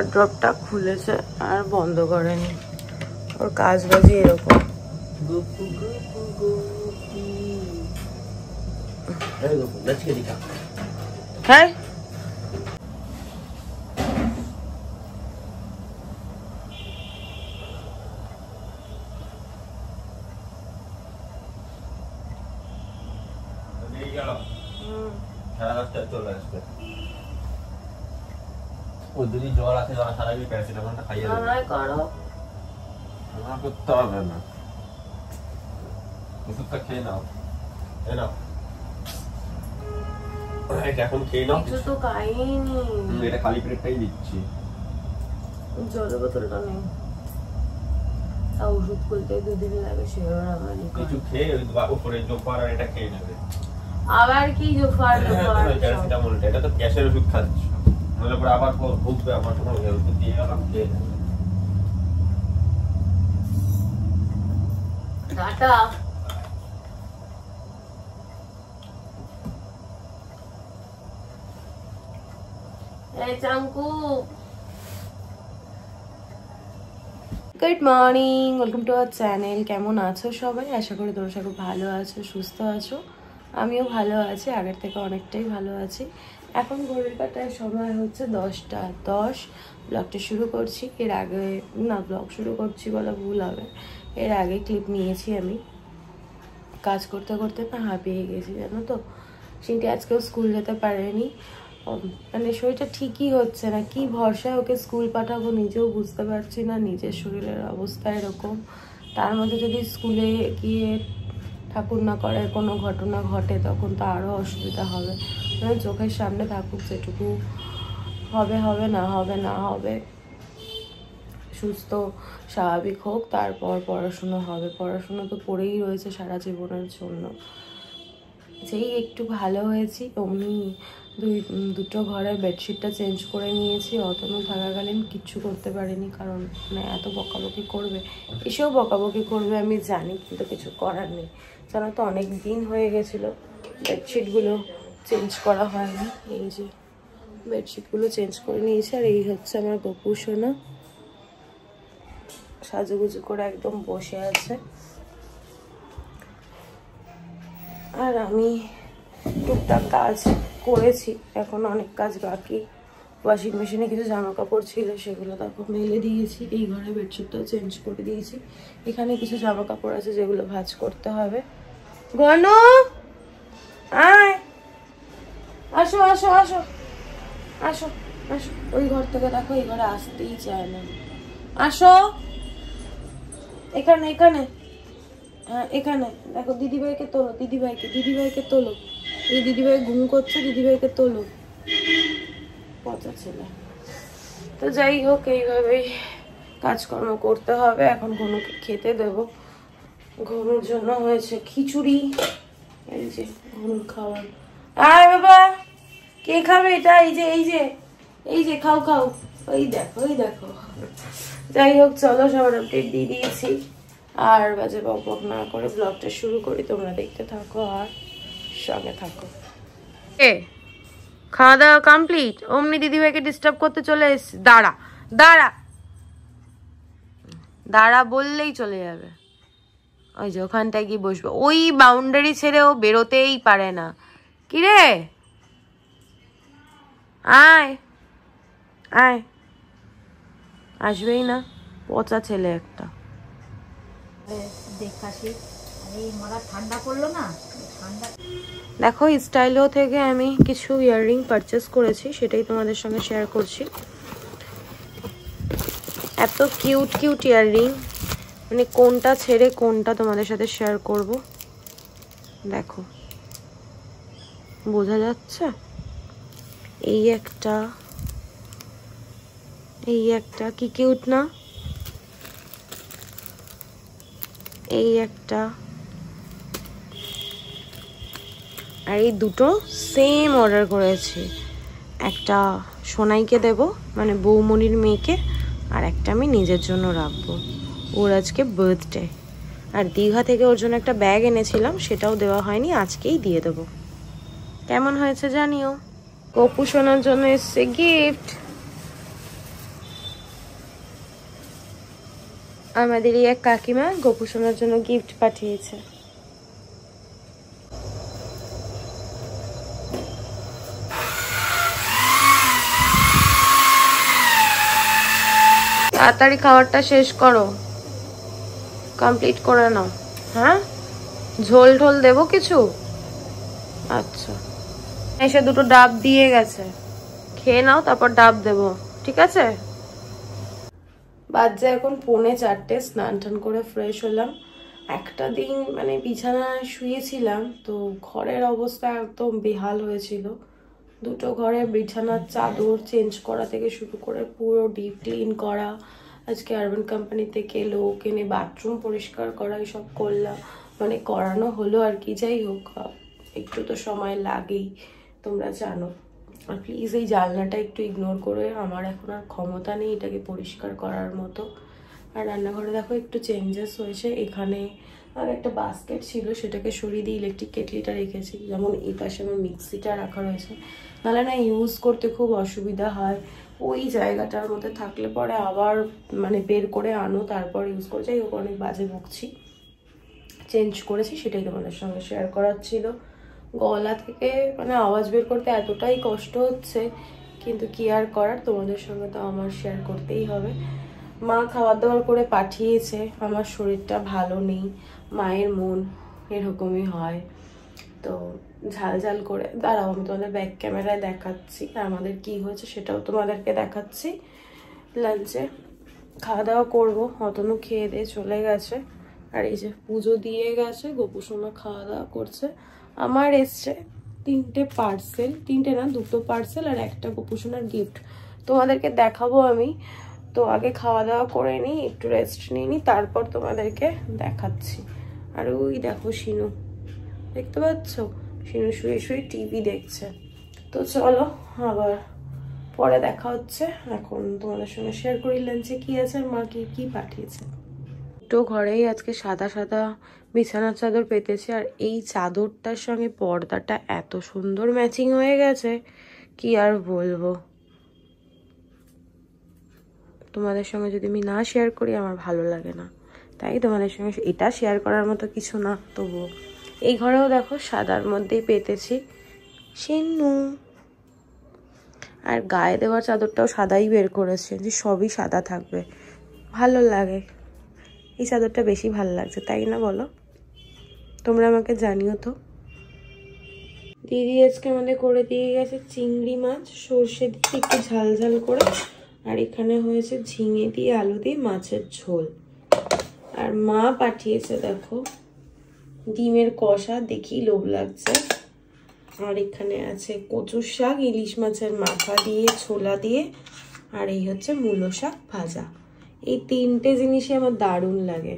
ওয়ার্ড্রপটা খুলেছে আর বন্ধ করেনি। ওর কাজ বাজি এরকম। হ্যাঁ জ্বর আছে সারাদিন প্যারাসিটামলটা খাইয়ে করো করতে হবে না, ওষুধটা খেয়ে নাও। এটা এখন খেয়ে নাও। কিছু তো খাইনি, এটা খালি পেটটাই দিচ্ছি। জলের বোতলটা নেই, তা ওষুধ খুলতে 2 দিন লাগে। সেবার আমার কিছু খেয়ে ওই উপরে জোফার আর এটা খেয়ে নেবে। আবার কি জোফার প্যারাসিটামল, এটা তো গ্যাসের ওষুধ খাচ্ছ, নইলে পরে আবার ভুগবে। আমার কোনো ওষুধ দিয়ে গেলাম, খেয়ে নেবে। টাটা। এই চাঙ্কু, good morning, welcome to our channel. কেমন আছো সবাই? আশা করি তোমরা সবাই ভালো আছো, সুস্থ আছো। আমিও ভালো আছি, আগের থেকে অনেকটাই ভালো আছি। এখন ঘড়ির কাটায় সময় হচ্ছে 10টা 10। ব্লগটা শুরু করছি। এর আগে না, ব্লগ শুরু করছি বলা ভুল হবে, এর আগে ক্লিপ নিয়েছি আমি। কাজ করতে করতে না হাঁপিয়ে গেছি, জানো তো। চিন্টি আজকেও স্কুল যেতে পারেনি, মানে শরীরটা ঠিকই হচ্ছে না। কি ভরসায় ওকে স্কুল পাঠাবো নিজেও বুঝতে পারছি না। নিজের শরীরের অবস্থা এরকম, তার মধ্যে যদি স্কুলে গিয়ে ঠাকুর না করে কোনো ঘটনা ঘটে তখন তো আরও অসুবিধা হবে। মানে চোখের সামনে থাকুক, যেটুকু হবে হবে, না হবে না হবে, সুস্থ স্বাভাবিক হোক, তারপর পড়াশুনো হবে। পড়াশুনো তো পড়েই রয়েছে সারা জীবনের জন্য। যেই একটু ভালো হয়েছি অমনি দুটো ঘরের বেডশিটটা চেঞ্জ করে নিয়েছি। অতনু থাকাকালীন কিচ্ছু করতে পারিনি, কারণ মানে এত বকাবকি করবে, এসেও বকাবকি করবে আমি জানি, কিন্তু কিছু করার নেই। জানো তো অনেক দিন হয়ে গেছিলো বেডশিটগুলো চেঞ্জ করা হয়নি। এই যে বেডশিটগুলো চেঞ্জ করে নিয়েছি। আর এই হচ্ছে আমার গপু সোনা, সাজুগুজু করে একদম বসে আছে। আর আমি টুকটাক কাজ করেছি, এখন অনেক কাজ বাকি। ওয়াশিং মেশিনে কিছু জামা কাপড় ছিল, সেগুলো তারপর মেলে দিয়েছি। এই ঘরে বেডশিটটাও চেঞ্জ করে দিয়েছি। এখানে কিছু জামা কাপড় আছে যেগুলো ভাঁজ করতে হবে। গনু আয়, আসো আসো আসো আসো আসো। ওই ঘর থেকে দেখো, এই ঘরে আসতেই চায় না। আসো এখানে এখানে, হ্যাঁ এখানে দেখো। দিদিভাইকে তোলো, দিদিভাইকে তোলো। এই দিদিভাই ঘুম করছে, দিদিভাইকে তোলো। পচা ছেলে। তো যাই হোক, এইভাবেই কাজকর্ম করতে হবে। এখন ঘনুকে খেতে দেব। ঘনুর জন্য হয়েছে খিচুড়ি। এই যে ঘনুর খাওয়ার। আয় বাবা, কে খাবে এটা? এই যে এই যে এই যে খাও খাও। ওই দেখো ওই দেখো। যাই হোক, চলো সবার আপডেট দিয়ে দিয়েছি। আর বাজে বক না করে ব্লগটা শুরু করি। তোমরা দেখতে থাকো আর সঙ্গে থাকো। খাওয়া দাওয়া কমপ্লিট। অমনি দিদিভাইকে ডিস্টার্ব করতে চলে এসছি। দাঁড়া দাঁড়া দাঁড়া বললেই চলে যাবে। ওই যে ওখানটায় গিয়ে বসবে। ওই বাউন্ডারি ছেড়ে ও বেরোতেই পারে না। কিরে আয় আয়, আসবেই না, পচা ছেলে একটা। দেখো স্টাইলো থেকে আমি কিছু ইয়াররিং পারচেস করেছি, সেটাই তোমাদের সঙ্গে শেয়ার করছি। এত কিউট কিউট ইয়াররিং, মানে কোনটা ছেড়ে কোনটা তোমাদের সাথে শেয়ার করব। দেখো বোঝা যাচ্ছে? এই একটা, এই একটা, কি কিউট না? এই একটা, আর এই দুটো সেম অর্ডার করেছি। একটা সোনাইকে দেব, মানে বৌমনির মেয়েকে, আর একটা আমি নিজের জন্য রাখবো। ওর আজকে বার্থডে। আর দীঘা থেকে ওর জন্য একটা ব্যাগ এনেছিলাম, সেটাও দেওয়া হয়নি, আজকেই দিয়ে দেবো। কেমন হয়েছে জানিও। গপু সোনার জন্য এসছে গিফট। আমাদের এই এক কাকিমা গোপু সোনার জন্য গিফট পাঠিয়েছে। তাড়াতাড়ি খাবারটা শেষ করো, কমপ্লিট করে নাও। হ্যাঁ, ঝোল ঢোল দেবো কিছু? আচ্ছা, এসে দুটো ডাব দিয়ে গেছে, খেয়ে নাও, তারপর ডাব দেবো, ঠিক আছে? বাজে এখন 3:45, স্নান টান করে ফ্রেশ হলাম। একটা দিন মানে বিছানায় শুয়েছিলাম, তো ঘরের অবস্থা একদম বেহাল হয়েছিল। দুটো ঘরে বিছানার চাদর চেঞ্জ করা থেকে শুরু করে পুরো ডিপ ক্লিন করা, আজকে আরবান কোম্পানি থেকে লোক এনে বাথরুম পরিষ্কার করা, এইসব করলাম, মানে করানো হলো আর কি। যাই হোক, একটু তো সময় লাগেই, তোমরা জানো। আর প্লিজ এই জানলাটা একটু ইগনোর করে, আমার এখন আর ক্ষমতা নেই এটাকে পরিষ্কার করার মতো। আর রান্নাঘরে দেখো একটু চেঞ্জেস হয়েছে। এখানে আর একটা বাস্কেট ছিল, সেটাকে সরিয়ে দিয়ে ইলেকট্রিক কেটলিটা রেখেছি, যেমন এই পাশে আমার মিক্সিটা রাখা রয়েছে, নাহলে না ইউজ করতে খুব অসুবিধা হয়। ওই জায়গাটার মধ্যে থাকলে পরে আবার মানে বের করে আনো, তারপর ইউজ করে। যাই হোক, অনেক বাজে বকছি, চেঞ্জ করেছি, সেটাই তোমাদের সঙ্গে শেয়ার করার ছিল। গলা থেকে মানে আওয়াজ বের করতে এতটাই কষ্ট হচ্ছে, কিন্তু কি আর করার, তোমাদের সঙ্গে তো আমার শেয়ার করতেই হবে। মা খাবার দাবার করে পাঠিয়েছে, আমার শরীরটা ভালো নেই, মায়ের মন এরকমই হয়। তো ঝাল ঝাল করে দাঁড়াও, আমি তোমাদের ব্যাক ক্যামেরায় দেখাচ্ছি আমাদের কি হয়েছে, সেটাও তোমাদেরকে দেখাচ্ছি। লাঞ্চে খাওয়া দাওয়া করবো, অতনু খেয়ে দিয়ে চলে গেছে। আর এই যে পুজো দিয়ে গেছে, গোপু সোনা খাওয়া দাওয়া করছে। আমার এসছে 3টে পার্সেল, 3টে না 2টো পার্সেল আর একটা গোপু সোনার গিফট, তোমাদেরকে দেখাবো আমি। তো আগে খাওয়া দাওয়া করে নিই, একটু রেস্ট নিয়ে নিই, তারপর তোমাদেরকে দেখাচ্ছি। আর ওই দেখো শিনু, দেখতে পাচ্ছ? শিনু শুয়ে শুয়ে টিভি দেখছে। তো চলো আবার পরে দেখা হচ্ছে। এখন তোমাদের সঙ্গে শেয়ার করি লাঞ্চে কি আছে আর মা কি পাঠিয়েছে। তো ঘরেই আজকে সাদা সাদা বিছানার চাদর পেতেছি, আর এই চাদরটার সঙ্গে পর্দাটা এত সুন্দর ম্যাচিং হয়ে গেছে, কি আর বলবো। তোমাদের সঙ্গে যদি আমি না শেয়ার করি আমার ভালো লাগে না, তাই তোমাদের সঙ্গে এটা শেয়ার করার মতো কিছু না। তবুও এই ঘরেও দেখো সাদার মধ্যেই পেতেছি শিন্নু, আর গায়ে দেওয়ার চাদরটাও সাদাই বের করেছে, যে সবই সাদা থাকবে, ভালো লাগে। এই চাদরটা বেশি ভালো লাগছে, তাই না বলো? তোমরা আমাকে জানিও তো। দিদি আজকে আমাদের করে দিয়ে গেছে চিংড়ি মাছ সর্ষে দিয়ে একটু ঝাল ঝাল করে, আর এখানে হয়েছে ঝিঙে দিয়ে আলু দিয়ে মাছের ঝোল। আর মা পাঠিয়েছে দেখো ডিমের কষা, দেখি লোভ লাগছে। আর এখানে আছে কচুর শাক, ইলিশ মাছের মাথা দিয়ে, ছোলা দিয়ে, আর এই হচ্ছে মূলো শাক ভাজা। এই 3টে জিনিসই আমার দারুণ লাগে।